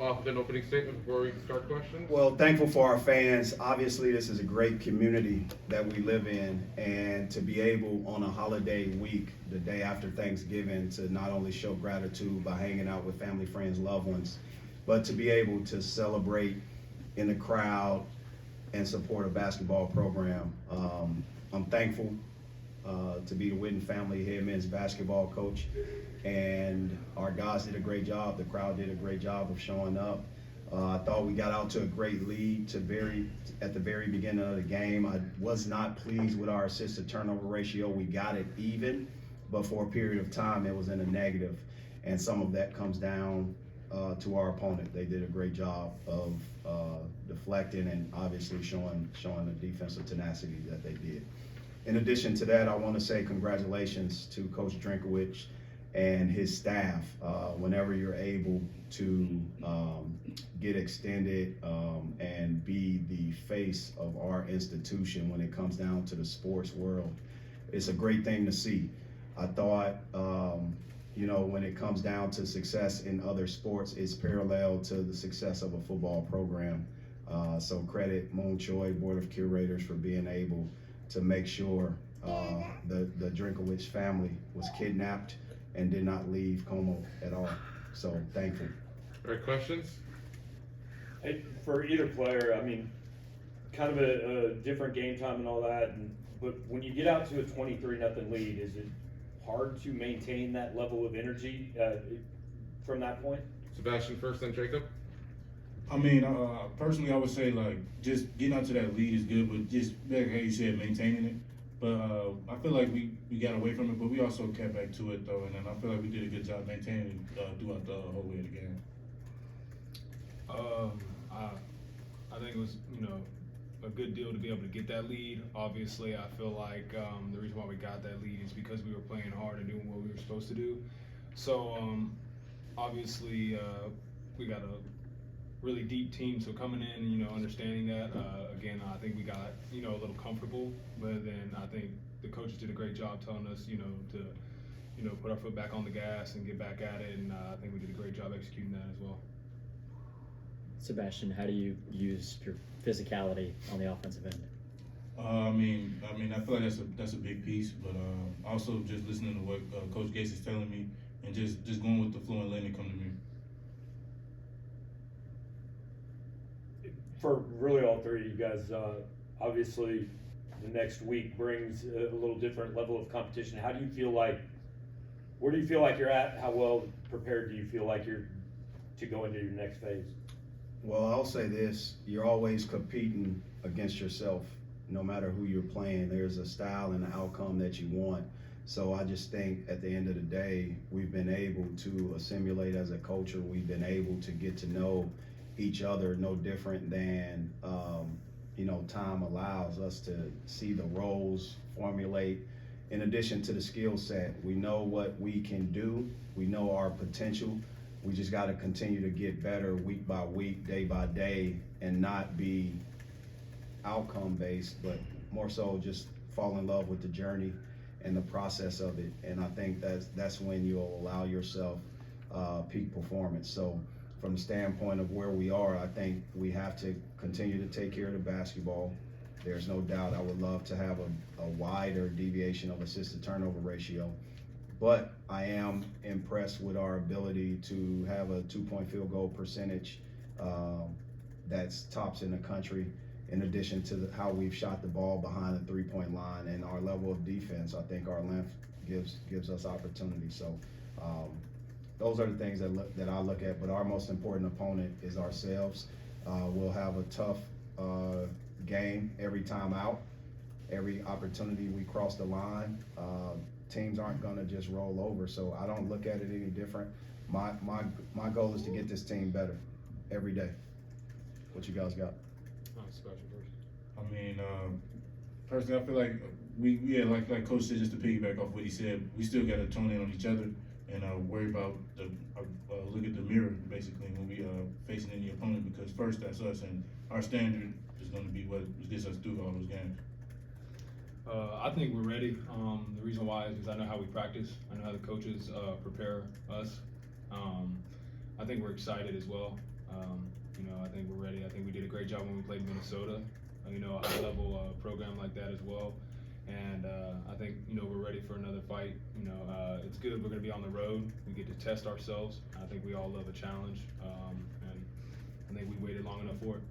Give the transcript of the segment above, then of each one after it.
off with an opening statement before we start questions? Well, thankful for our fans. Obviously, this is a great community that we live in, and to be able on a holiday week, the day after Thanksgiving, to not only show gratitude by hanging out with family, friends, loved ones, but to be able to celebrate in the crowd and support a basketball program. I'm thankful to be the Witten family head men's basketball coach, and our guys did a great job. The crowd did a great job of showing up. I thought we got out to a great lead at the very beginning of the game. I was not pleased with our assist to turnover ratio. We got it even, but for a period of time it was in a negative, and some of that comes down to our opponent. They did a great job of deflecting and obviously showing the defensive tenacity that they did. In addition to that, I want to say congratulations to Coach Drinkowich and his staff. Whenever you're able to get extended and be the face of our institution when it comes down to the sports world, it's a great thing to see. I thought, when it comes down to success in other sports, it's parallel to the success of a football program. So credit Moon Choi, Board of Curators, for being able to make sure the Drinkowich family was kidnapped and did not leave Como at all. So thankful. All right, questions? Hey, for either player, I mean, kind of a different game time and all that, but when you get out to a 23-0 lead, is it hard to maintain that level of energy from that point? Sebastian first, then Jacob. I mean, personally, I would say like just getting out to that lead is good, but just like how you said, maintaining it. But I feel like we got away from it, but we also kept back to it though, and then I feel like we did a good job maintaining it throughout the whole way of the game. I think it was a good deal to be able to get that lead. Obviously, I feel like the reason why we got that lead is because we were playing hard and doing what we were supposed to do. So obviously we got a really deep team, so coming in, understanding that, again, I think we got, a little comfortable, but then I think the coaches did a great job telling us, to, put our foot back on the gas and get back at it, and I think we did a great job executing that as well. Sebastian, how do you use your physicality on the offensive end? I mean, I feel like that's a big piece, but also just listening to what Coach Gates is telling me and just going with the flow and letting it come to me. For really all three of you guys, obviously the next week brings a little different level of competition. How do you feel like, where do you feel like you're at? How well prepared do you feel like you're to go into your next phase? Well, I'll say this, you're always competing against yourself, no matter who you're playing. There's a style and an outcome that you want. So I just think at the end of the day, we've been able to assimilate as a culture. We've been able to get to know each other, no different than, time allows us to see the roles formulate. In addition to the skill set, we know what we can do. We know our potential. We just got to continue to get better week by week, day by day, and not be outcome based, but more so just fall in love with the journey and the process of it. And I think that's when you'll allow yourself peak performance. So from the standpoint of where we are, I think we have to continue to take care of the basketball. There's no doubt I would love to have a wider deviation of assist to turnover ratio. But I am impressed with our ability to have a 2-point field goal percentage that's tops in the country, in addition to how we've shot the ball behind the 3-point line and our level of defense. I think our length gives us opportunity. So those are the things that I look at, but our most important opponent is ourselves. We'll have a tough game every time out, every opportunity we cross the line. Teams aren't going to just roll over, so I don't look at it any different. My goal is to get this team better every day. What you guys got? Sebastian first. I mean, personally, I feel like like Coach said, just to piggyback off what he said, we still got to tune in on each other and worry about look at the mirror basically when we facing any opponent, because first that's us, and our standard is going to be what gets us through all those games. I think we're ready. The reason why is because I know how we practice. I know how the coaches prepare us. I think we're excited as well. I think we're ready. I think we did a great job when we played Minnesota. A high-level program like that as well. And I think we're ready for another fight. It's good. We're going to be on the road. We get to test ourselves. I think we all love a challenge, and I think we waited long enough for it.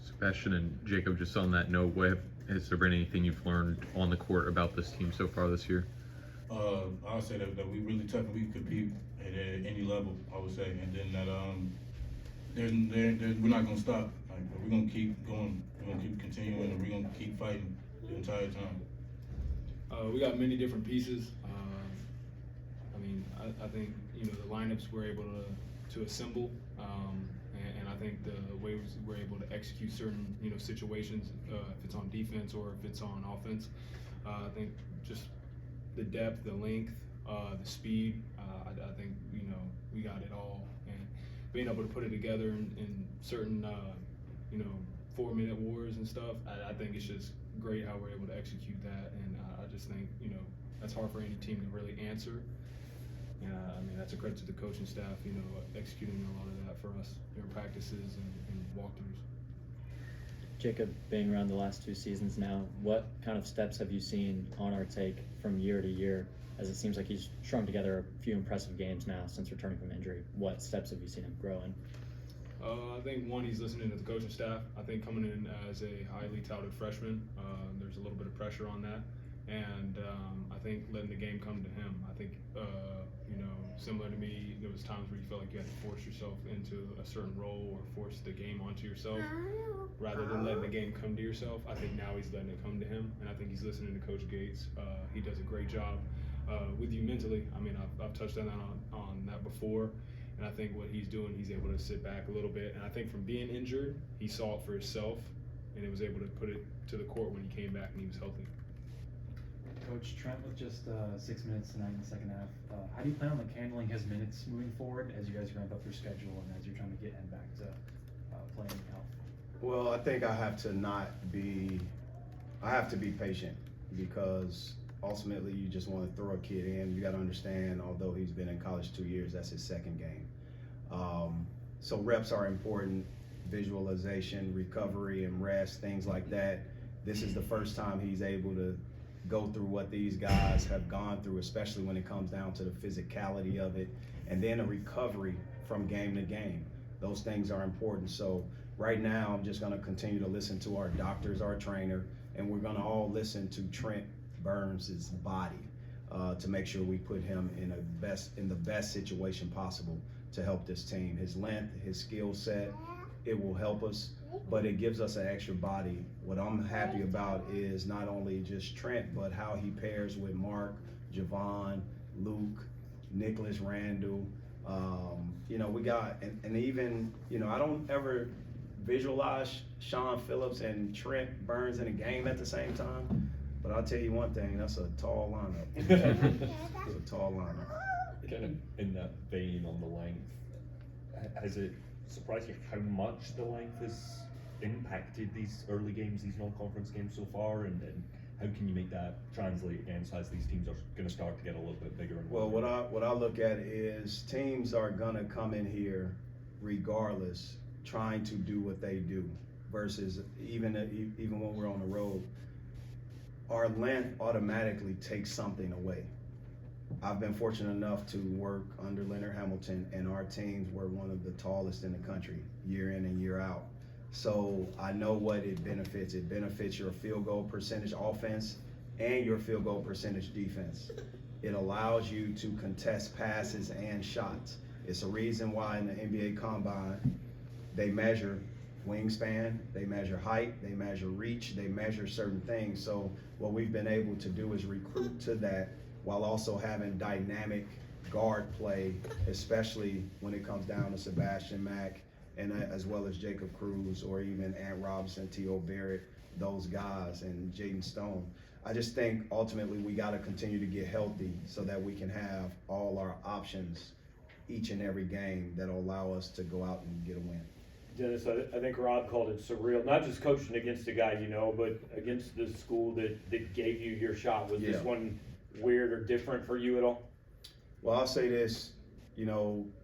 Sebastian and Jacob, just on that note, has there been anything you've learned on the court about this team so far this year? I would say that we really tough and we compete at any level, I would say, and then that we're not gonna stop. Like, we're gonna keep going. We're gonna keep continuing, and we're gonna keep fighting the entire time. We got many different pieces. I think the lineups we're able to assemble, and I think the way we're able to execute certain situations, if it's on defense or if it's on offense. I think just the depth, the length, the speed. I think we got it all, and being able to put it together in certain 4-minute wars and stuff. I think it's just great how we're able to execute that, and I just think that's hard for any team to really answer. And that's a credit to the coaching staff, executing a lot of that for us during practices and walkthroughs. Jacob, being around the last 2 seasons now, what kind of steps have you seen on our take from year to year? As it seems like he's strung together a few impressive games now since returning from injury. What steps have you seen him grow in? I think one, he's listening to the coaching staff. I think coming in as a highly touted freshman, there's a little bit of pressure on that, and I think letting the game come to him. I think similar to me, there was times where you felt like you had to force yourself into a certain role or force the game onto yourself rather than letting the game come to yourself. I think now he's letting it come to him, and I think he's listening to Coach Gates. He does a great job with you mentally. I've touched on that before. And I think what he's doing, he's able to sit back a little bit. And I think from being injured, he saw it for himself and he was able to put it to the court when he came back and he was healthy. Coach, Trent, with just 6 minutes tonight in the second half, how do you plan on handling his minutes moving forward as you guys ramp up your schedule and as you're trying to get him back to playing health? Well, I think I have to be patient, because ultimately you just want to throw a kid in. You got to understand, although he's been in college 2 years, that's his second game. So reps are important, visualization, recovery and rest, things like that. This is the first time he's able to go through what these guys have gone through, especially when it comes down to the physicality of it, and then a recovery from game to game. Those things are important. So right now I'm just going to continue to listen to our doctors, our trainer, and we're going to all listen to Trent Burns' body to make sure we put him in the best situation possible to help this team. His length, his skill set, it will help us, but it gives us an extra body. What I'm happy about is not only just Trent, but how he pairs with Mark, Javon, Luke, Nicholas Randall. We got, and even, I don't ever visualize Sean Phillips and Trent Burns in a game at the same time. But I'll tell you one thing, that's a tall lineup. It's a tall lineup. Kind of in that vein on the length, has it surprised you how much the length has impacted these early games, these non-conference games so far, and how can you make that translate against as these teams are going to start to get a little bit bigger? Well, what I look at is teams are going to come in here regardless, trying to do what they do, versus even when we're on the road. Our length automatically takes something away. I've been fortunate enough to work under Leonard Hamilton, and our teams were one of the tallest in the country, year in and year out. So I know what it benefits. It benefits your field goal percentage offense and your field goal percentage defense. It allows you to contest passes and shots. It's a reason why in the NBA Combine, they measure wingspan, they measure height, they measure reach, they measure certain things. So what we've been able to do is recruit to that while also having dynamic guard play, especially when it comes down to Sebastian Mack and as well as Jacob Cruz or even Ant Robinson, T.O. Barrett, those guys, and Jaden Stone. I just think ultimately we got to continue to get healthy so that we can have all our options each and every game that'll allow us to go out and get a win. Dennis, I think Rob called it surreal, not just coaching against a guy but against the school that gave you your shot. Was this one weird or different for you at all? Well, I'll say this,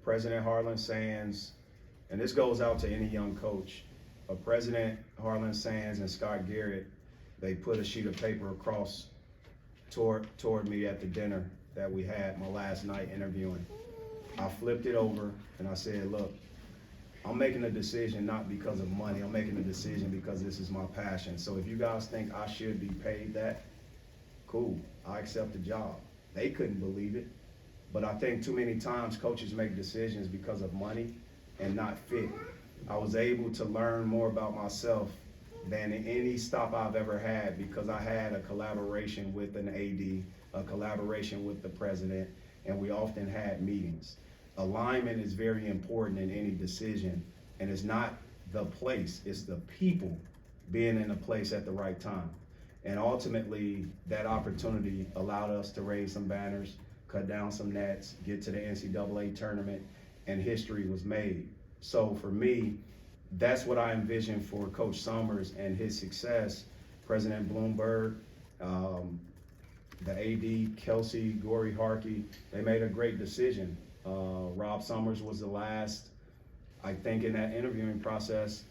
President Harlan Sands and this goes out to any young coach. President Harlan Sands and Scott Garrett, they put a sheet of paper across toward me at the dinner that we had my last night interviewing. I flipped it over and I said, look, I'm making a decision not because of money, I'm making a decision because this is my passion. So if you guys think I should be paid that, cool, I accept the job. They couldn't believe it, but I think too many times coaches make decisions because of money and not fit. I was able to learn more about myself than in any stop I've ever had because I had a collaboration with an AD, a collaboration with the president, and we often had meetings. Alignment is very important in any decision, and it's not the place, it's the people being in a place at the right time. And ultimately, that opportunity allowed us to raise some banners, cut down some nets, get to the NCAA tournament, and history was made. So for me, that's what I envision for Coach Summers and his success. President Bloomberg, the AD, Kelsey, Gori Harkey, they made a great decision. Rob Summers was the last, I think in that interviewing process,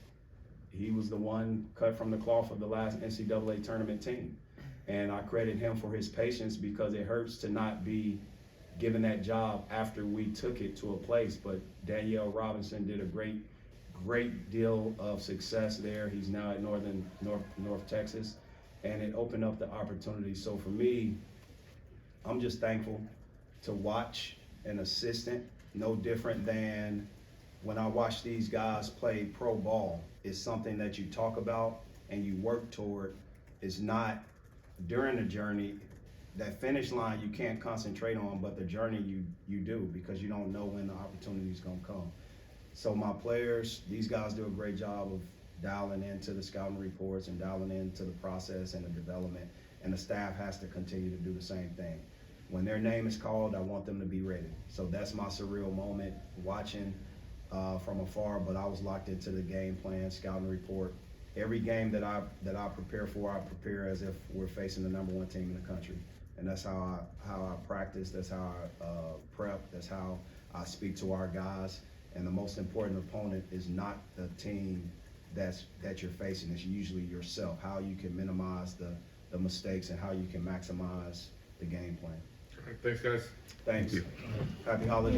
he was the one cut from the cloth of the last NCAA tournament team. And I credit him for his patience because it hurts to not be given that job after we took it to a place. But Danielle Robinson did a great deal of success there. He's now at North Texas, and it opened up the opportunity. So for me, I'm just thankful to watch an assistant, no different than when I watch these guys play pro ball. It's something that you talk about and you work toward. It's not during the journey. That finish line you can't concentrate on, but the journey you do, because you don't know when the opportunity is gonna come. So my players, these guys do a great job of dialing into the scouting reports and dialing into the process and the development, and the staff has to continue to do the same thing. When their name is called, I want them to be ready. So that's my surreal moment, watching from afar, but I was locked into the game plan, scouting report. Every game that I prepare for, I prepare as if we're facing the #1 team in the country. And that's how I practice, that's how I prep, that's how I speak to our guys. And the most important opponent is not the team that you're facing, it's usually yourself, how you can minimize the mistakes and how you can maximize the game plan. All right, thanks, guys. Thanks. Thank Happy holidays.